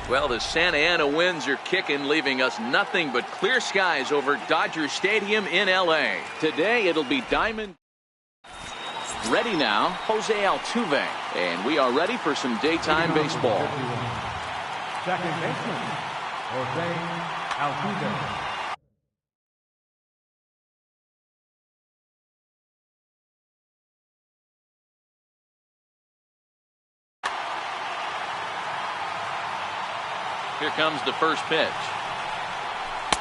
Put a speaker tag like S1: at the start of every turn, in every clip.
S1: Well, the Santa Ana winds are kicking, leaving us nothing but clear skies over Dodger Stadium in L.A. Today, it'll be diamond. Ready now, Jose Altuve. And we are ready for some daytime baseball.
S2: Second baseman, Jose Altuve.
S1: Here comes the first pitch.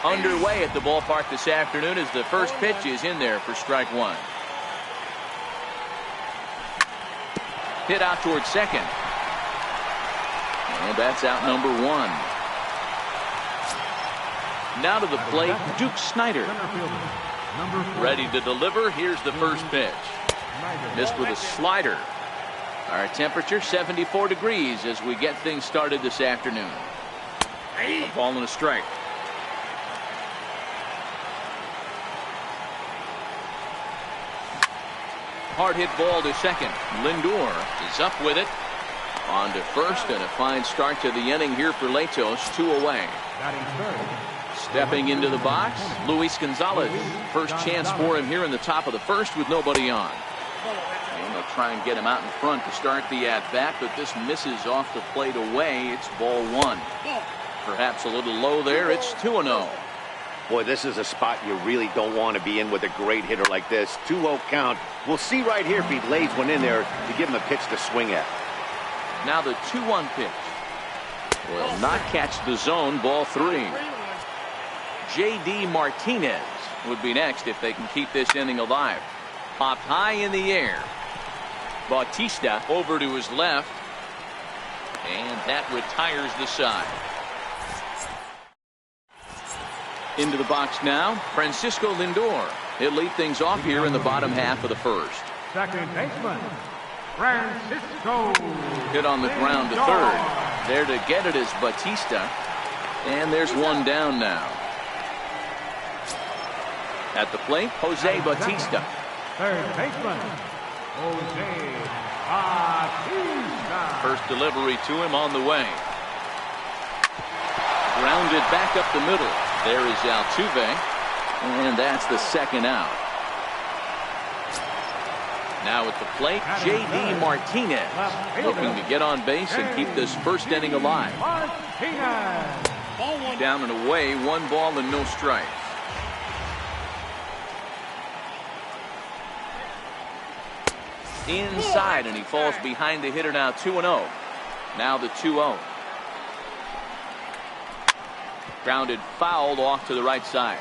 S1: Underway at the ballpark this afternoon as the first pitch is in there for strike one. Hit out towards second. And that's out number one. Now to the plate, Duke Snider. Ready to deliver. Here's the first pitch. Missed with a slider. Our temperature 74 degrees as we get things started this afternoon. A ball and a strike. Hard hit ball to second. Lindor is up with it. On to first, and a fine start to the inning here for Latos. 2 away. Stepping into the box, Luis Gonzalez. First chance for him here in the top of the first with nobody on. And they'll try and get him out in front to start the at-bat, but this misses off the plate away. It's ball one. Perhaps a little low there. It's 2-0.
S3: Boy, this is a spot you really don't want to be in with a great hitter like this. 2-0 count. We'll see right here if he lays one in there to give him a pitch to swing at.
S1: Now the 2-1 pitch. Will not catch the zone. Ball three. J.D. Martinez would be next if they can keep this inning alive. Popped high in the air. Bautista over to his left. And that retires the side. Into the box now, Francisco Lindor. He'll lead things off here in the bottom half of the first.
S2: Second baseman, Francisco.
S1: Hit on the ground to third. There to get it is Bautista. And there's one down now. At the plate, Jose Bautista.
S2: Third baseman, Jose Bautista.
S1: First delivery to him on the way. Grounded back up the middle. There is Altuve, and that's the second out. Now at the plate, J.D. Martinez, looking to get on base and keep this first inning alive. Down and away, 1 ball and no strikes. Inside, and he falls behind the hitter now. 2-0. Now the 2-0. Grounded fouled off to the right side.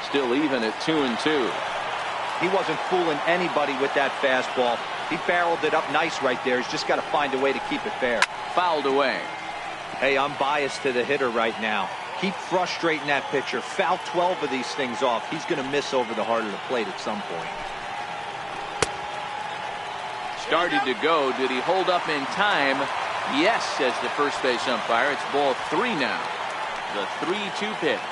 S1: Still even at 2-2.
S4: He wasn't fooling anybody with that fastball. He barreled it up nice right there. He's just got to find a way to keep it fair.
S1: Fouled away.
S4: Hey, I'm biased to the hitter right now. Keep frustrating that pitcher. Foul 12 of these things off. He's going to miss over the heart of the plate at some point.
S1: Started to go. Did he hold up in time? Yes, says the first base umpire. It's ball 3 now. The 3-2 pitch.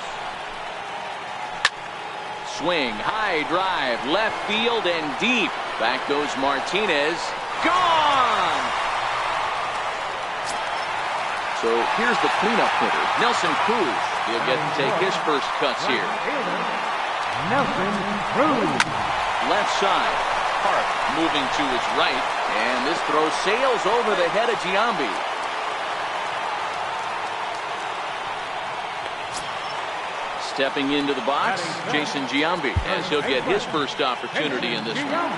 S1: Swing, high drive, left field and deep. Back goes Martinez. Gone! So here's the cleanup hitter, Nelson Cruz. He'll get to take his first cuts here.
S2: Nelson Cruz.
S1: Left side. Park moving to his right. And this throw sails over the head of Giambi. Stepping into the box, Jason Giambi, as he'll get his first opportunity in this one.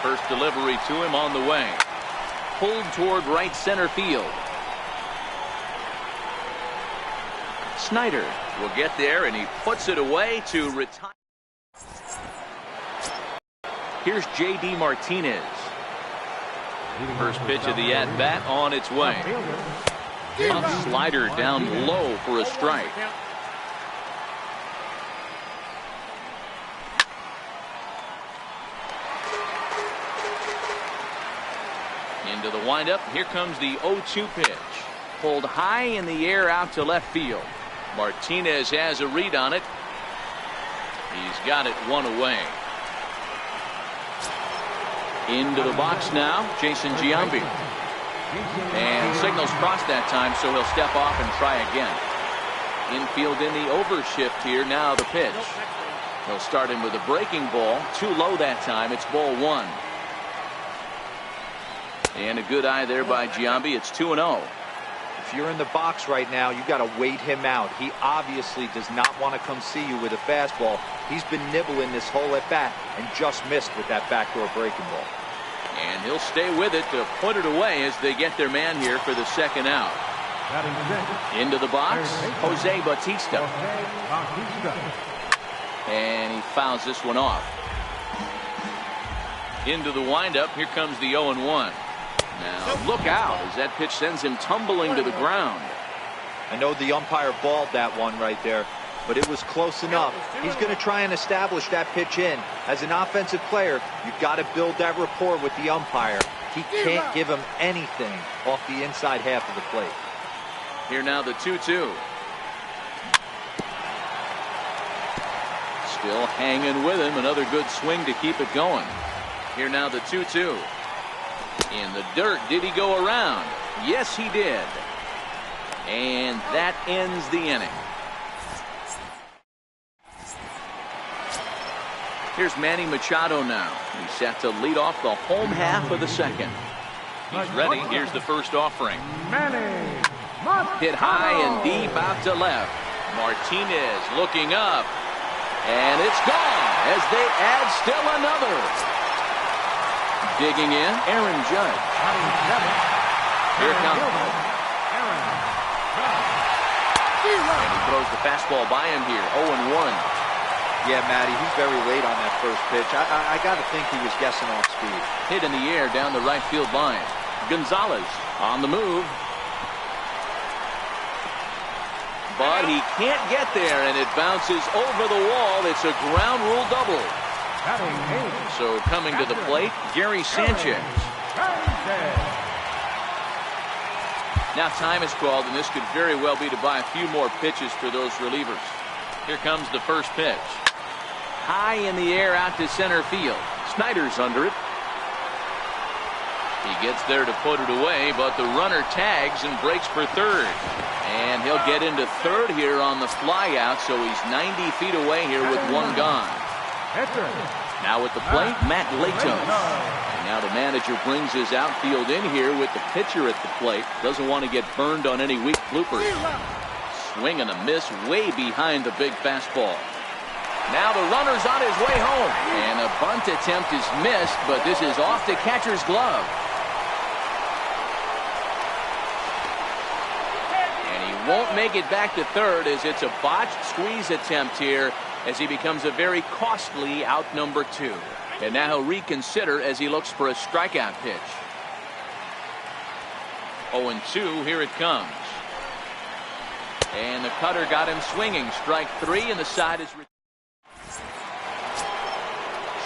S1: First delivery to him on the way. Pulled toward right center field. Snider will get there, and he puts it away to retire. Here's J.D. Martinez. First pitch of the at-bat on its way. A slider down low for a strike. Into the windup. Here comes the 0-2 pitch. pulled high in the air out to left field. Martinez has a read on it. He's got it one away. Into the box now, Jason Giambi. And signals crossed that time, so he'll step off and try again. Infield in the overshift here. Now the pitch. He'll start in with a breaking ball. Too low that time. It's ball one. And a good eye there by Giambi. It's 2-0.
S4: If you're in the box right now, you got to wait him out. He obviously does not want to come see you with a fastball. He's been nibbling this whole at bat and just missed with that backdoor breaking ball.
S1: And he'll stay with it to put it away as they get their man here for the second out. Into the box, Jose Bautista. And he fouls this one off. Into the windup. Here comes the 0-1. Now look out as that pitch sends him tumbling to the ground.
S4: I know the umpire balled that one right there, but it was close enough. He's going to try and establish that pitch in. As an offensive player, you've got to build that rapport with the umpire. He can't give him anything off the inside half of the plate.
S1: Here now the 2-2. Still hanging with him. Another good swing to keep it going. Here now the 2-2. In the dirt. Did he go around? Yes, he did. And that ends the inning. Here's Manny Machado now. He's set to lead off the home half of the second. He's ready. Here's the first offering. Hit high and deep out to left. Martinez looking up. And it's gone as they add still another. Digging in, Aaron Judge. Here it comes. And he throws the fastball by him here. 0-1.
S4: Yeah, Matty, he's very late on that first pitch. I got to think he was guessing off speed.
S1: Hit in the air down the right field line. Gonzalez on the move. But he can't get there, and it bounces over the wall. It's a ground rule double. So coming to the plate, Gary Sanchez. Now time is called, and this could very well be to buy a few more pitches for those relievers. Here comes the first pitch. High in the air out to center field. Snyder's under it. He gets there to put it away, but the runner tags and breaks for third. And he'll get into third here on the fly out, so he's 90 feet away here with one gone. Now at the plate, Matt Latos. And now the manager brings his outfield in here with the pitcher at the plate. Doesn't want to get burned on any weak bloopers. Swing and a miss way behind the big fastball. Now the runner's on his way home. And a bunt attempt is missed, but this is off the catcher's glove. And he won't make it back to third as it's a botched squeeze attempt here, as he becomes a very costly out number 2. And now he'll reconsider as he looks for a strikeout pitch. 0-2, here it comes. And the cutter got him swinging. Strike 3, and the side is...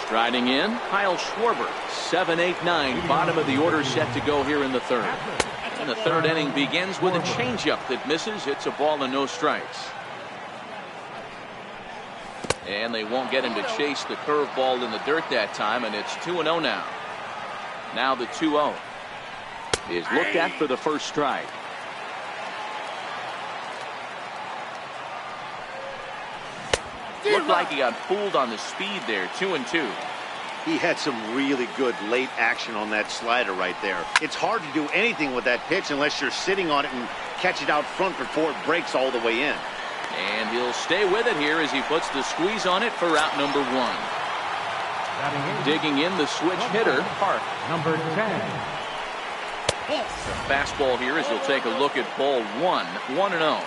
S1: Striding in, Kyle Schwarber. 7-8-9, bottom of the order set to go here in the third. And the third inning begins with a changeup that misses. It's a ball and no strikes. And they won't get him to chase the curveball in the dirt that time, and it's 2-0 now. Now the 2-0 is looked at for the first strike. Looked like he got fooled on the speed there. 2-2.
S3: He had some really good late action on that slider right there. It's hard to do anything with that pitch unless you're sitting on it and catch it out front before it breaks all the way in.
S1: And he'll stay with it here as he puts the squeeze on it for out number 1. Digging in the switch hitter, Park.
S2: Number 10.
S1: The fastball here as he'll take a look at ball 1. 1-0.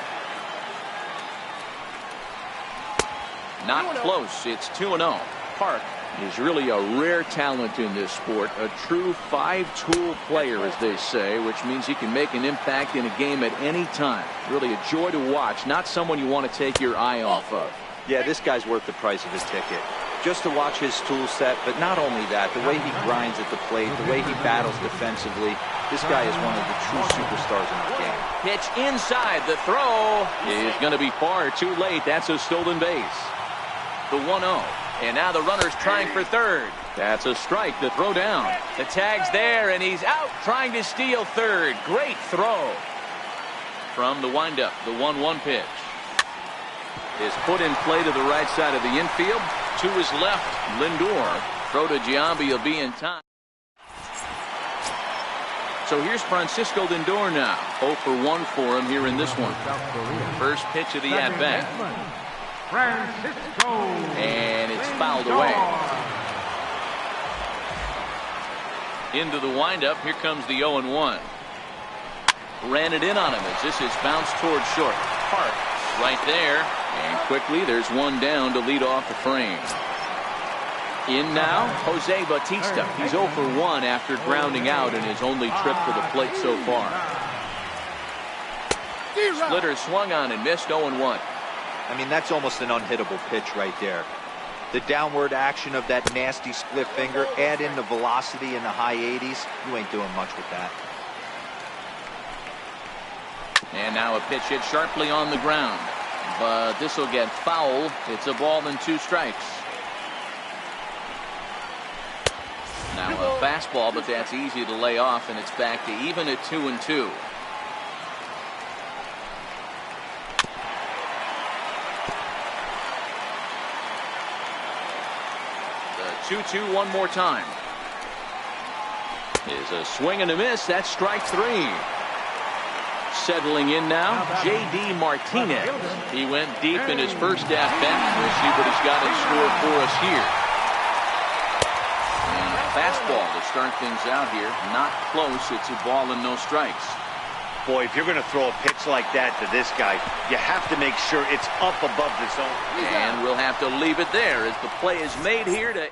S1: Not close. It's 2-0. Park is really a rare talent in this sport. A true 5-tool player, as they say, which means he can make an impact in a game at any time. Really a joy to watch. Not someone you want to take your eye off of.
S4: Yeah, this guy's worth the price of his ticket. just to watch his tool set, but not only that, the way he grinds at the plate, the way he battles defensively, this guy is one of the true superstars in the game.
S1: Pitch inside. The throw is going to be far too late. That's a stolen base. The 1-0. And now the runner's trying for third. That's a strike. The throw down. The tag's there, and he's out trying to steal third. Great throw. From the windup, the 1-1 pitch is put in play to the right side of the infield. To his left, Lindor. Throw to Giambi will be in time. So here's Francisco Lindor now. 0 for 1 for him here in this one. First pitch of the at-bat.
S2: Francisco.
S1: And it's fouled away. Into the windup. Here comes the 0-1. Ran it in on him as this is bounced towards short. Park right there. And quickly there's one down to lead off the frame. In now, Jose Bautista. He's 0 for 1 after grounding out in his only trip to the plate so far. Splitter swung on and missed. 0-1.
S4: I mean, that's almost an unhittable pitch right there. The downward action of that nasty split finger, add in the velocity in the high 80s, you ain't doing much with that.
S1: And now a pitch hit sharply on the ground. But this will get foul. It's a ball and 2 strikes. Now a fastball, but that's easy to lay off, and it's back to even at 2-2. The 2-2 one more time. Is a swing and a miss. That's strike 3. Settling in now, J.D. Martinez. He went deep in his first at-bat. We'll see what he's got in store for us here. And a fastball to start things out here. Not close. It's a ball and no strikes.
S3: Boy, if you're going to throw a pitch like that to this guy, you have to make sure it's up above the zone.
S1: And we'll have to leave it there as the play is made here to...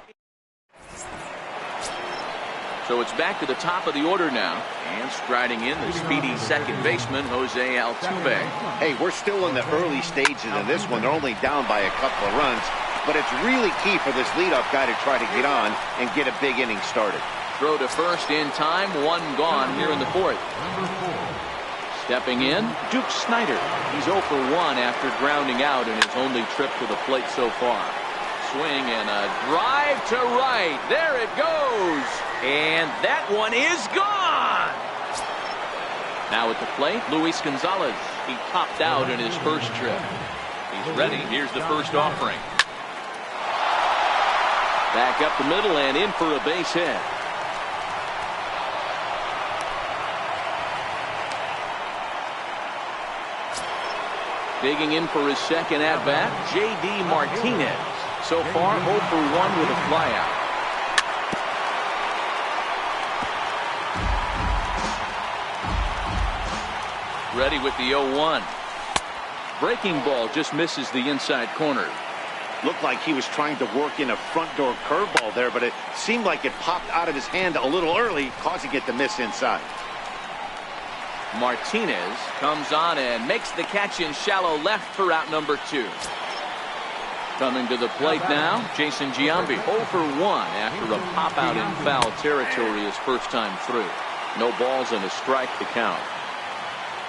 S1: So it's back to the top of the order now. And striding in, the speedy second baseman, Jose Altuve.
S3: Hey, we're still in the early stages of this one. They're only down by a couple of runs. But it's really key for this leadoff guy to try to get on and get a big inning started.
S1: Throw to first in time. 1 gone here in the 4th. Stepping in, Duke Snider. He's 0 for 1 after grounding out in his only trip to the plate so far. Swing and a drive to right. There it goes. And that one is gone. Now at the plate, Luis Gonzalez. He topped out in his first trip. He's ready. Here's the first offering. Back up the middle and in for a base hit. Digging in for his second at-bat, J.D. Martinez. So far, 0 for 1 with a flyout. Ready with the 0-1. Breaking ball just misses the inside corner.
S3: Looked like he was trying to work in a front door curveball there, but it seemed like it popped out of his hand a little early, causing it to miss inside.
S1: Martinez comes on and makes the catch in shallow left for out number 2. Coming to the plate now, Jason Giambi. 0 for 1 after a pop out in foul territory his first time through. No balls and a strike to count.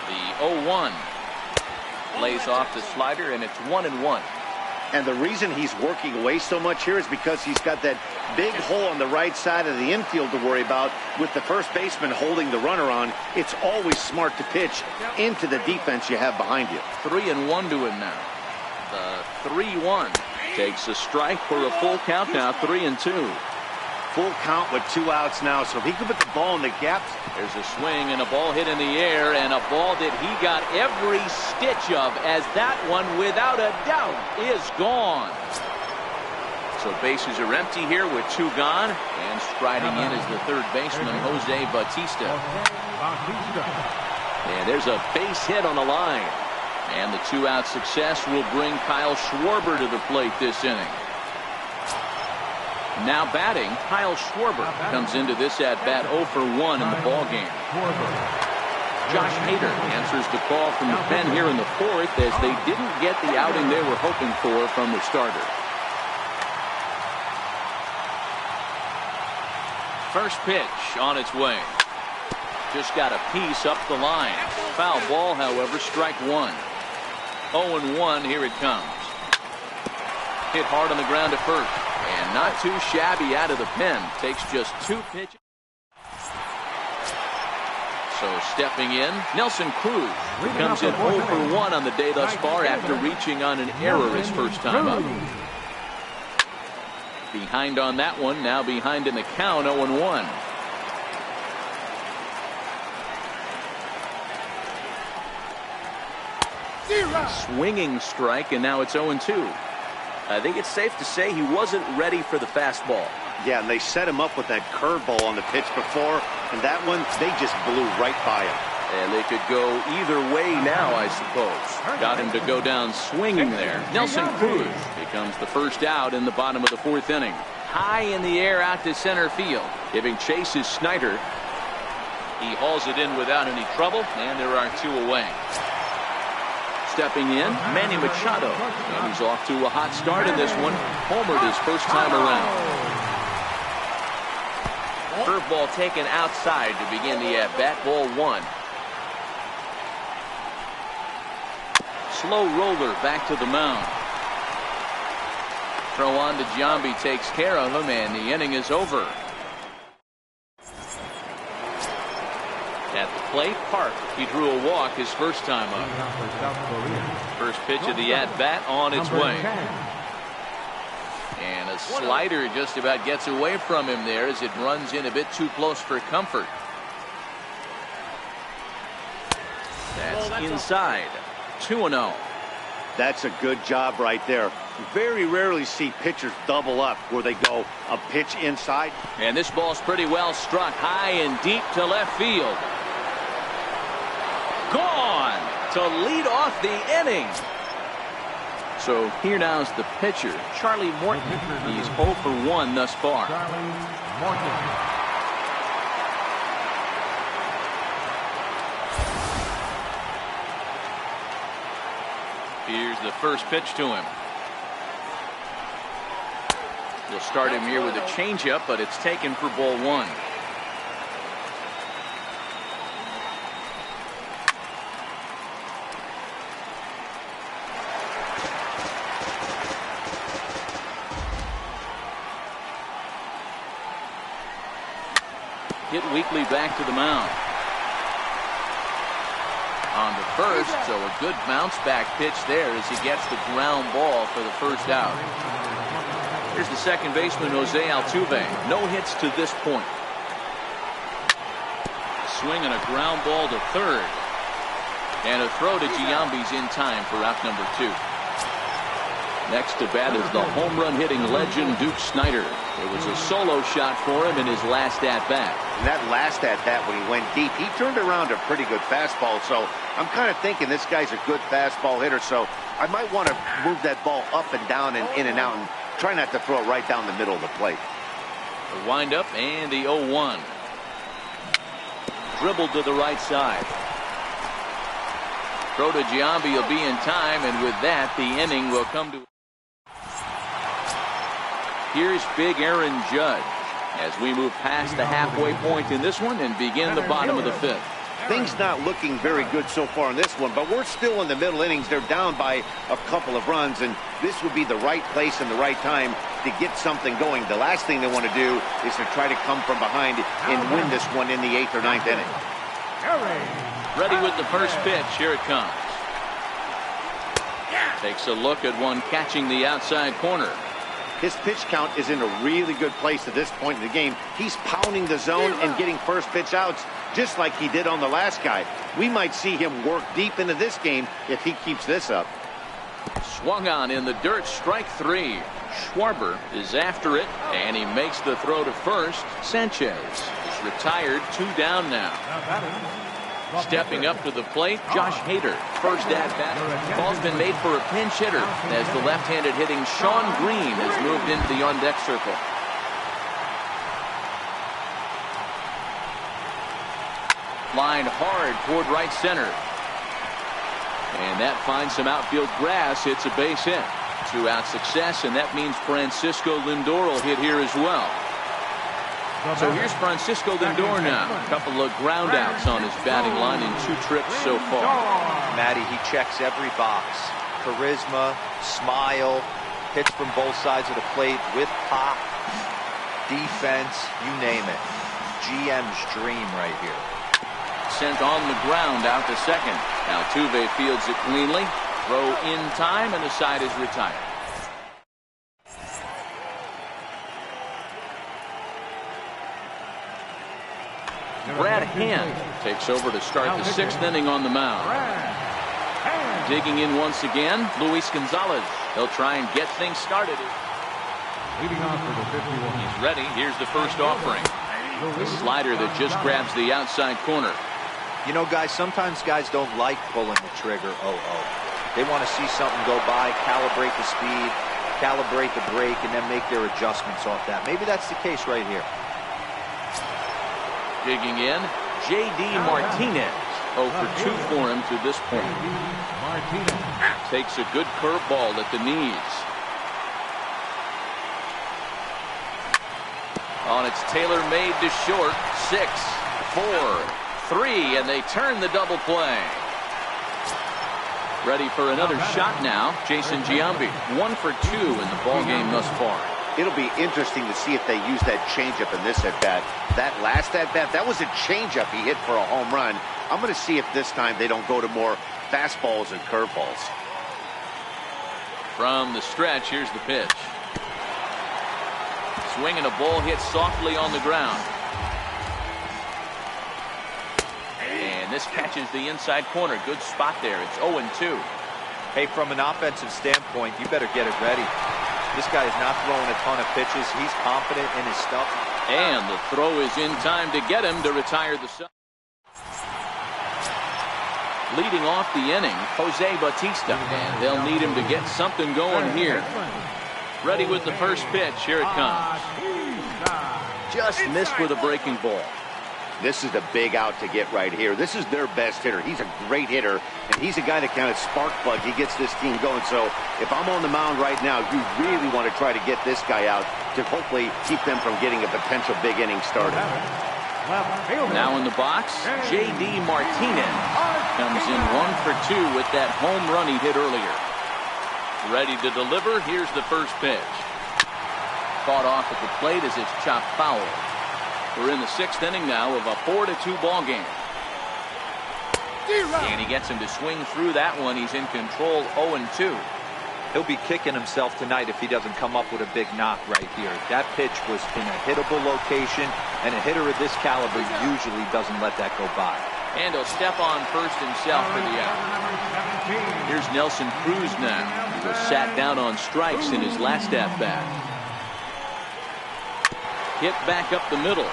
S1: The 0-1 lays off the slider, and it's 1-1.
S3: And the reason he's working away so much here is because he's got that big hole on the right side of the infield to worry about. With the first baseman holding the runner on, it's always smart to pitch into the defense you have behind you.
S1: 3-1 to him now. The 3-1 takes a strike for a full count now. 3-2.
S3: Full count with 2 outs now, so if he could put the ball in the gaps.
S1: There's a swing and a ball hit in the air, and a ball that he got every stitch of, as that one, without a doubt, is gone. So bases are empty here with 2 gone, and striding in is the third baseman, Jose Bautista. And there's a base hit on the line. And the 2-out success will bring Kyle Schwarber to the plate this inning. Now batting, Kyle Schwarber comes into this at-bat 0 for 1 in the ballgame. Josh Hader answers the call from the pen here in the 4th as they didn't get the outing they were hoping for from the starter. First pitch on its way. Just got a piece up the line. Foul ball, however, strike one. 0-1, here it comes. Hit hard on the ground at first. And not too shabby out of the pen. Takes just 2 pitches. So stepping in, Nelson Cruz comes in 0 for 1 on the day thus far after reaching on an error his first time up. Behind on that one, now behind in the count, 0-1. Swinging strike, and now it's 0-2. I think it's safe to say he wasn't ready for the fastball.
S3: Yeah, and they set him up with that curveball on the pitch before, and that one, they just blew right by him.
S1: And they could go either way now, I suppose. Got him to go down swinging there. Nelson Cruz becomes the first out in the bottom of the 4th inning. High in the air out to center field. Giving chase is Snyder. He hauls it in without any trouble, and there are 2 away. Stepping in, Manny Machado. And he's off to a hot start in this one. Homered his first time around. Curveball taken outside to begin the at-bat. Ball 1. Slow roller back to the mound. Throw on to Giambi takes care of him, and the inning is over. At the plate, Park. He drew a walk his first time up. First pitch of the at-bat on its way. And a slider just about gets away from him there as it runs in a bit too close for comfort. That's inside. 2-0.
S3: That's a good job right there. Very rarely see pitchers double up where they go a pitch inside.
S1: And this ball's pretty well struck high and deep to left field. Gone to lead off the inning. So here now's the pitcher, Charlie Morton. He's 0 for 1 thus far. Here's the first pitch to him. We'll start him here with a changeup, but it's taken for ball 1. Hit weakly back to the mound. On to first, so a good bounce back pitch there as he gets the ground ball for the first out. Here's the second baseman, Jose Altuve. No hits to this point. Swing and a ground ball to third. And a throw to Giambi's in time for out number 2. Next to bat is the home run hitting legend Duke Snyder. It was a solo shot for him in his last at-bat.
S3: And that last at-bat when he went deep, he turned around a pretty good fastball. So I'm kind of thinking this guy's a good fastball hitter. So I might want to move that ball up and down and in and out and try not to throw it right down the middle of the plate.
S1: The windup and the 0-1. Dribbled to the right side. Throw to Giambi will be in time, and with that, the inning will come to. Here's big Aaron Judge as we move past the halfway point in this one and begin the bottom of the 5th.
S3: Things not looking very good so far in this one, but we're still in the middle innings. They're down by a couple of runs, and this would be the right place and the right time to get something going. The last thing they want to do is to try to come from behind and win this one in the 8th or 9th inning.
S1: Ready with the first pitch. Here it comes. Takes a look at one catching the outside corner.
S3: His pitch count is in a really good place at this point in the game. He's pounding the zone and getting first pitch outs just like he did on the last guy. We might see him work deep into this game if he keeps this up.
S1: Swung on in the dirt, strike 3. Schwarber is after it, and he makes the throw to first. Sanchez is retired, 2 down now. Stepping up to the plate, Josh Hader. First at-bat. Ball's been made for a pinch hitter as the left-handed hitting Sean Green has moved into the on-deck circle. Lined hard toward right center. And that finds some outfield grass. It's a base hit. 2-out success, and that means Francisco Lindor will hit here as well. So here's Francisco Lindor now. A couple of ground outs on his batting line in 2 trips so far.
S4: Matty, he checks every box. Charisma, smile, hits from both sides of the plate with pop, defense, you name it. GM's dream right here.
S1: Sent on the ground out to second. Altuve fields it cleanly. Throw in time, and the side is retired. Brad Hand takes over to start the 6th inning on the mound. Digging in once again, Luis Gonzalez. He'll try and get things started.
S2: Leading off for the 51.
S1: He's ready. Here's the first offering. The slider that just grabs the outside corner.
S4: You know, guys, sometimes guys don't like pulling the trigger. They want to see something go by, calibrate the speed, calibrate the brake, and then make their adjustments off that. Maybe that's the case right here.
S1: Digging in, J.D. Martinez. 0 for 2 for him to this point. Takes a good curveball at the knees. On its tailor-made to short. 6, 4, 3, and they turn the double play. Ready for another shot now. Jason Giambi, 1 for 2 in the ballgame thus far.
S3: It'll be interesting to see if they use that changeup in this at-bat. That last at-bat, that was a changeup he hit for a home run. I'm going to see if this time they don't go to more fastballs and curveballs.
S1: From the stretch, here's the pitch. Swinging a ball hit softly on the ground. And this catches the inside corner. Good spot there. It's 0-2.
S4: Hey, from an offensive standpoint, you better get it ready. This guy is not throwing a ton of pitches. He's confident in his stuff.
S1: And the throw is in time to get him to retire the side. Leading off the inning, Jose Bautista. And they'll need him to get something going here. Ready with the first pitch. Here it comes. Just missed with a breaking ball.
S3: This is a big out to get right here. This is their best hitter. He's a great hitter, and he's a guy that kind of spark plug. He gets this team going. So if I'm on the mound right now, you really want to try to get this guy out to hopefully keep them from getting a potential big inning started.
S1: Now in the box, J.D. Martinez comes in 1 for 2 with that home run he hit earlier. Ready to deliver. Here's the first pitch. Fought off at the plate as it's chopped foul. We're in the 6th inning now of a 4-2 ball game. And he gets him to swing through that one. He's in control. 0-2.
S4: He'll be kicking himself tonight if he doesn't come up with a big knock right here. That pitch was in a hittable location, and a hitter of this caliber usually doesn't let that go by.
S1: And he'll step on first himself for the out. Here's Nelson Cruz now, who was sat down on strikes in his last at-bat. Hit back up the middle.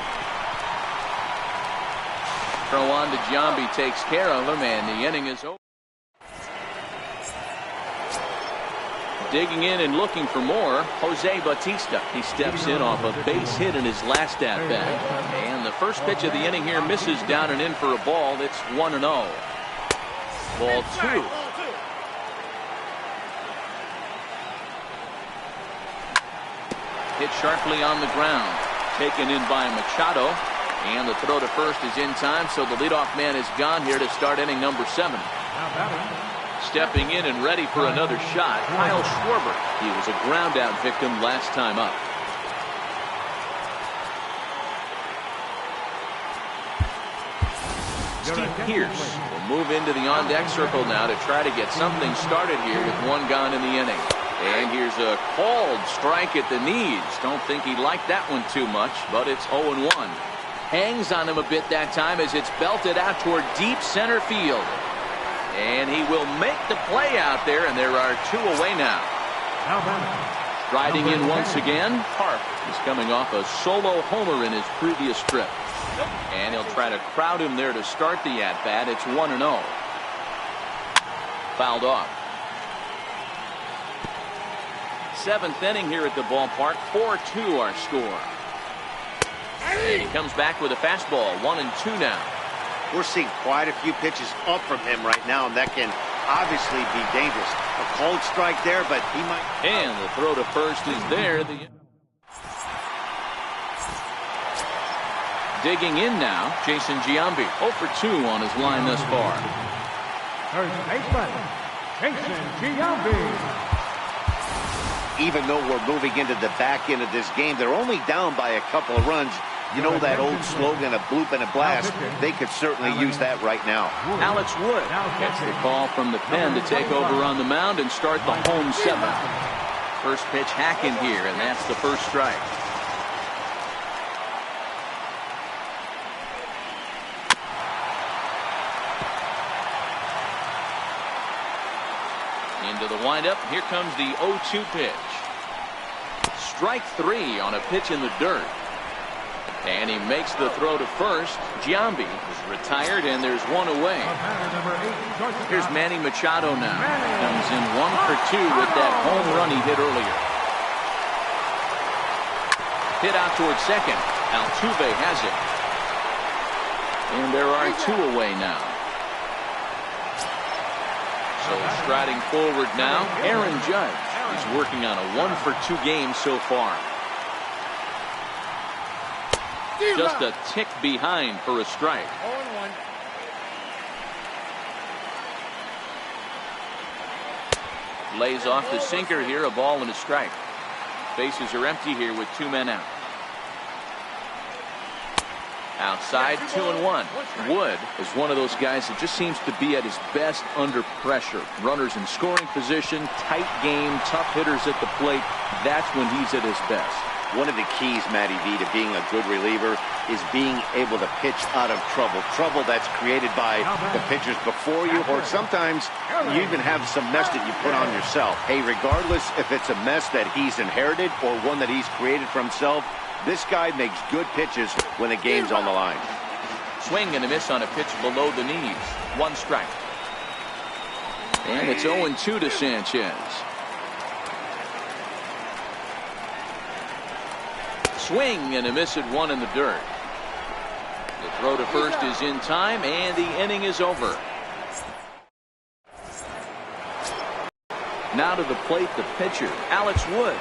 S1: Throw on to Giambi, takes care of him, and the inning is over. Digging in and looking for more, Jose Bautista. He steps in off a base hit in his last at-bat. And the first pitch of the inning here misses down and in for a ball. It's 1-0. Ball 2. Hit sharply on the ground. Taken in by Machado. And the throw to first is in time, so the leadoff man is gone here to start inning number 7. Stepping in and ready for another shot, Kyle Schwarber. He was a ground out victim last time up. Steve Pearce will move into the on-deck circle now to try to get something started here with 1 gone in the inning. And here's a called strike at the knees. Don't think he liked that one too much, but it's 0-1. Hangs on him a bit that time as it's belted out toward deep center field. And he will make the play out there, and there are 2 away now. Riding in once again, Park is coming off a solo homer in his previous trip. And he'll try to crowd him there to start the at-bat. It's 1-0. Fouled off. 7th inning here at the ballpark. 4-2 our score. And he comes back with a fastball. 1-2 now.
S3: We're seeing quite a few pitches up from him right now, and that can obviously be dangerous. A cold strike there, but he might.
S1: And the throw to first is there. Digging in now, Jason Giambi. 0 for 2 on his line thus far.
S2: First baseman, Jason Giambi.
S3: Even though we're moving into the back end of this game, they're only down by a couple of runs. You know that old slogan, a bloop and a blast? They could certainly use that right now.
S1: Alex Wood gets the call from the pen to take over on the mound and start the home 7th. First pitch hacking here, and that's the first strike. Into the windup. Here comes the 0-2 pitch. Strike 3 on a pitch in the dirt. And he makes the throw to first. Giambi is retired, and there's one away. Here's Manny Machado now. Comes in 1 for 2 with that home run he hit earlier. Hit out towards second. Altuve has it. And there are 2 away now. So striding forward now, Aaron Judge. He's working on a 1 for 2 game so far. Just a tick behind for a strike. 0-1. Lays off the sinker here, a ball and a strike. Bases are empty here with 2 men out. Outside, 2-1. Wood is one of those guys that just seems to be at his best under pressure. Runners in scoring position, tight game, tough hitters at the plate. That's when he's at his best.
S3: One of the keys, Matty V, to being a good reliever is being able to pitch out of trouble. Trouble that's created by the pitchers before you, or sometimes you even have some mess that you put on yourself. Hey, regardless if it's a mess that he's inherited or one that he's created for himself, this guy makes good pitches when the game's on the line.
S1: Swing and a miss on a pitch below the knees. 1 strike. And it's 0-2 to Sanchez. Swing and a miss at 1 in the dirt. The throw to first is in time, and the inning is over. Now to the plate, the pitcher, Alex Wood.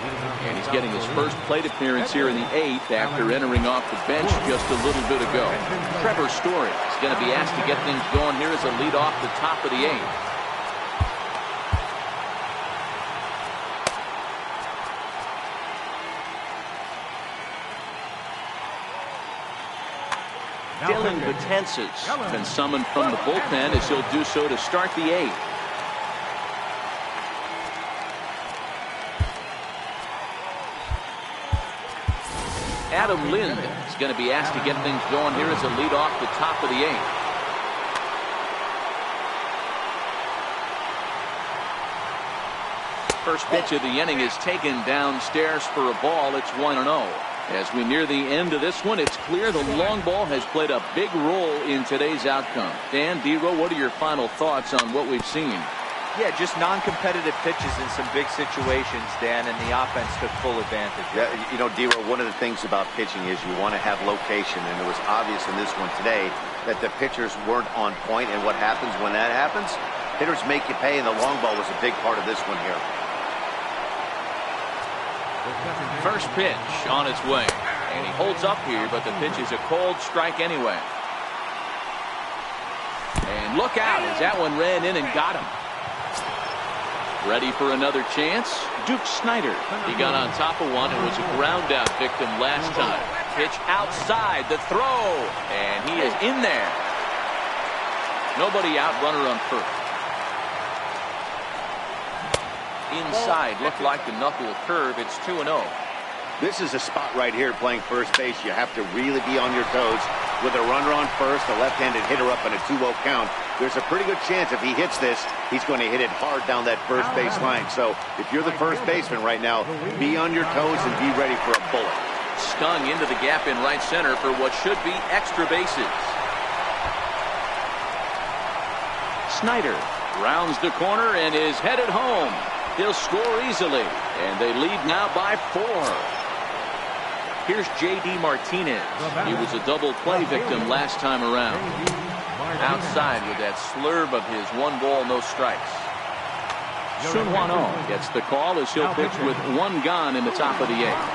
S1: And he's getting his first plate appearance here in the 8th after entering off the bench just a little bit ago. Trevor Story is going to be asked to get things going here as a lead off the top of the 8th. Dylan Betances been summoned from the bullpen as he'll do so to start the 8th. Adam Lind is going to be asked to get things going here as a lead off the top of the 8th. First pitch of the inning is taken downstairs for a ball. It's 1-0. As we near the end of this one, it's clear the long ball has played a big role in today's outcome. Dan, D-Row, what are your final thoughts on what we've seen?
S4: Yeah, just non-competitive pitches in some big situations, Dan, and the offense took full advantage.
S3: Yeah, you know, D-Row, one of the things about pitching is you want to have location, and it was obvious in this one today that the pitchers weren't on point, and what happens when that happens? Hitters make you pay, and the long ball was a big part of this one here.
S1: First pitch on its way, and he holds up here, but the pitch is a cold strike anyway. And look out as that one ran in and got him. Ready for another chance? Duke Snider. He got on top of one and was a ground out victim last time. Pitch outside, the throw, and he is in there. Nobody out, runner on first. Inside, looked like the knuckle curve. It's 2-0.
S3: This is a spot right here playing first base. You have to really be on your toes. With a runner on first, a left-handed hitter up in a 2-0 count, there's a pretty good chance if he hits this, he's going to hit it hard down that first base line. So if you're the first baseman right now, be on your toes and be ready for a bullet.
S1: Stung into the gap in right center for what should be extra bases. Snider rounds the corner and is headed home. He'll score easily, and they lead now by 4. Here's J.D. Martinez. He was a double play victim last time around. Outside with that slurve of his 1 ball, no strikes. Sun Hwan-Oh gets the call as he'll pitch with 1 gone in the top of the 8th.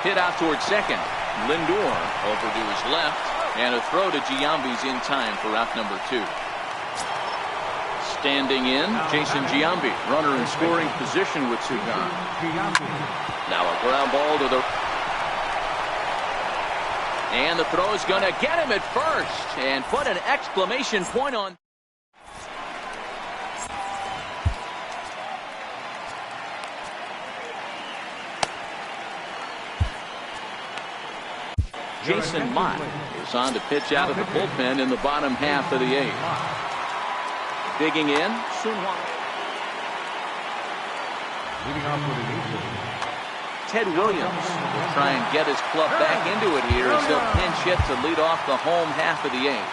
S1: Hit out towards second. Lindor over to his left, and a throw to Giambi's in time for out number 2. Standing in, Jason Giambi, runner in scoring position with 2 gone. Now a ground ball to the... And the throw is going to get him at first and put an exclamation point on. Jason Mott is on to pitch out of the bullpen in the bottom half of the 8th. Digging in, Sunhwa. Ted Williams will try and get his club back into it here as they'll pinch hit to lead off the home half of the 8th.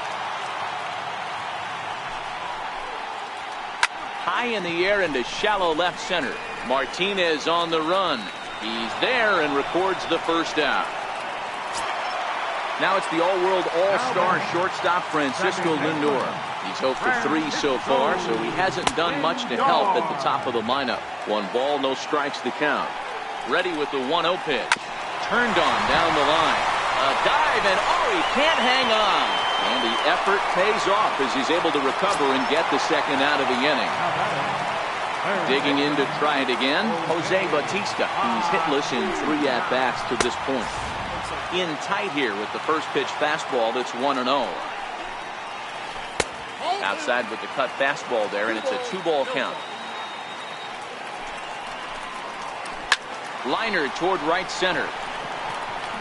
S1: High in the air into shallow left center. Martinez on the run. He's there and records the first out. Now it's the all-world all-star shortstop Francisco Lindor. He's 0 for 3 so far, so he hasn't done much to help at the top of the lineup. 1 ball, no strikes to count. Ready with the 1-0 pitch. Turned on down the line. A dive, and he can't hang on. And the effort pays off as he's able to recover and get the second out of the inning. Digging in to try it again, Jose Bautista. He's hitless in 3 at-bats to this point. In tight here with the first pitch fastball that's 1-0. Outside with the cut fastball there, and it's a 2-ball count. Liner toward right center.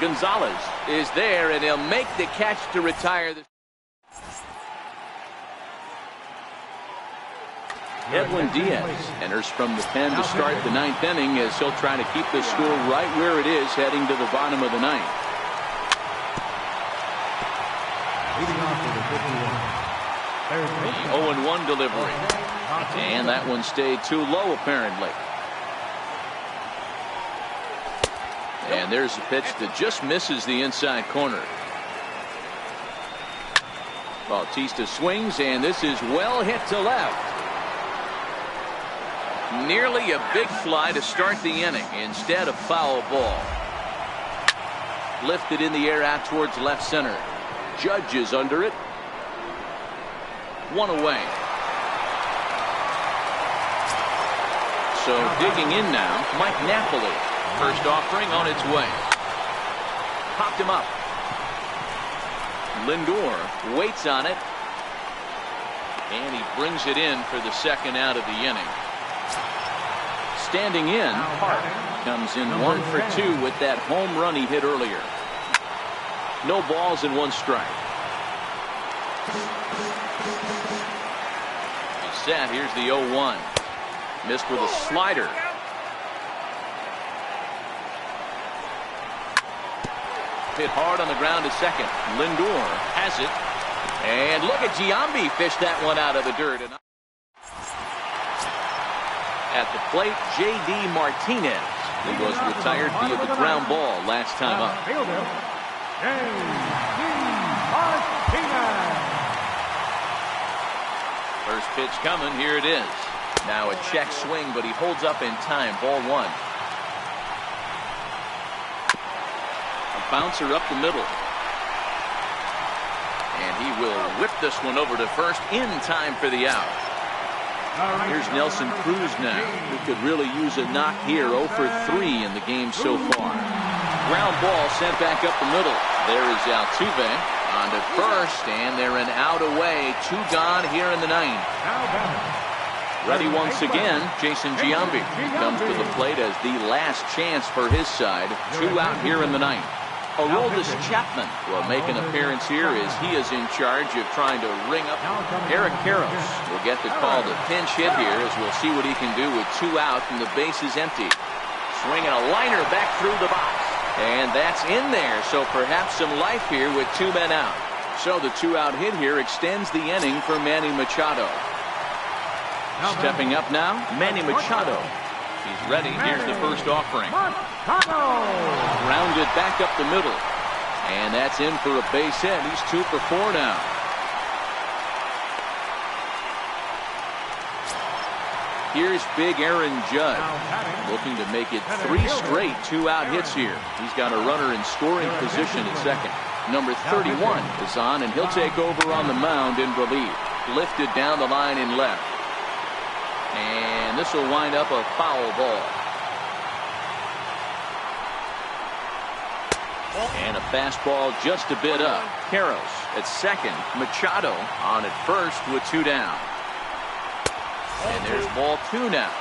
S1: Gonzalez is there, and he'll make the catch to retire. Edwin Diaz enters from the pen to start the 9th inning as he'll try to keep the score right where it is heading to the bottom of the 9th. The 0-1 delivery. And that one stayed too low apparently. And there's a pitch that just misses the inside corner. Bautista swings, and this is well hit to left. Nearly a big fly to start the inning instead of foul ball. Lifted in the air out towards left center. Judge is under it. 1 away. So digging in now, Mike Napoli. First offering on its way. Popped him up. Lindor waits on it. And he brings it in for the second out of the inning. Standing in, Park comes in 1 for 2 with that home run he hit earlier. No balls and 1 strike. He's set. Here's the 0-1. Missed with a slider. Hit hard on the ground to second. Lindor has it. And look at Giambi fish that one out of the dirt. And at the plate, J.D. Martinez. He was retired via the ground ball last time up. First pitch coming. Here it is. Now a check swing, but he holds up in time. Ball 1. A bouncer up the middle. And he will whip this one over to first in time for the out. Here's Nelson Cruz now, who could really use a knock here. 0 for 3 in the game so far. Ground ball sent back up the middle. There is Altuve on to first, and they're an out away. 2 gone here in the 9th. Ready once again, Jason Giambi comes to the plate as the last chance for his side. 2 out here in the 9th. Aroldis Chapman will make an appearance here as he is in charge of trying to ring up. Eric Karros will get the call to pinch hit here as we'll see what he can do with 2 out and the base is empty. Swinging a liner back through the box. And that's in there, so perhaps some life here with 2 men out. So the 2-out hit here extends the inning for Manny Machado. Stepping up now, Manny Machado. He's ready. Here's the first offering. Grounded back up the middle. And that's in for a base hit. He's 2 for 4 now. Here's big Aaron Judd looking to make it 3 straight 2-out hits here. He's got a runner in scoring position at second. Number 31 is on, and he'll take over on the mound in relief. Lifted down the line in left. And this will wind up a foul ball. And a fastball just a bit up. Karros at second. Machado on at first with 2 down. And there's ball 2 now.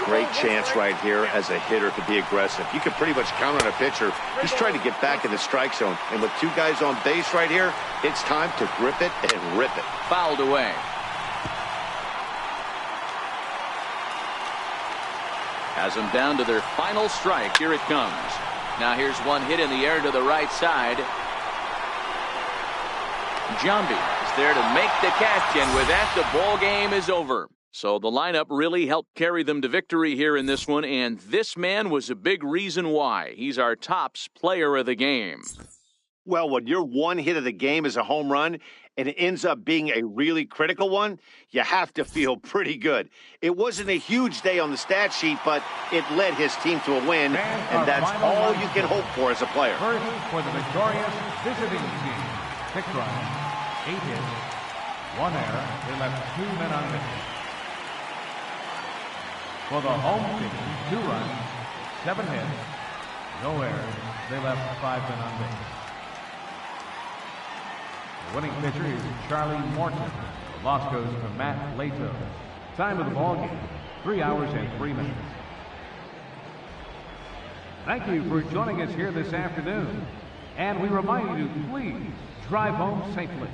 S3: Great chance right here as a hitter to be aggressive. You can pretty much count on a pitcher. He's trying to get back in the strike zone. And with 2 guys on base right here, it's time to grip it and rip it.
S1: Fouled away. Has them down to their final strike. Here it comes. Now here's one hit in the air to the right side. Giambi is there to make the catch, and with that, the ball game is over. So the lineup really helped carry them to victory here in this one, and this man was a big reason why. He's our tops player of the game.
S3: Well, when your one hit of the game is a home run and it ends up being a really critical one, you have to feel pretty good. It wasn't a huge day on the stat sheet, but it led his team to a win, and that's all you can hope for as a player.
S2: First for the victorious visiting team. 6 runs, 8 hits, 1 error. They left 2 men on base. For the home team, 2 runs, 7 hits, no errors. They left 5 men on base. The winning pitcher is Charlie Morton. The loss goes to Matt Lato. Time of the ball game, 3 hours and 3 minutes. Thank you for joining us here this afternoon. And we remind you to please drive home safely.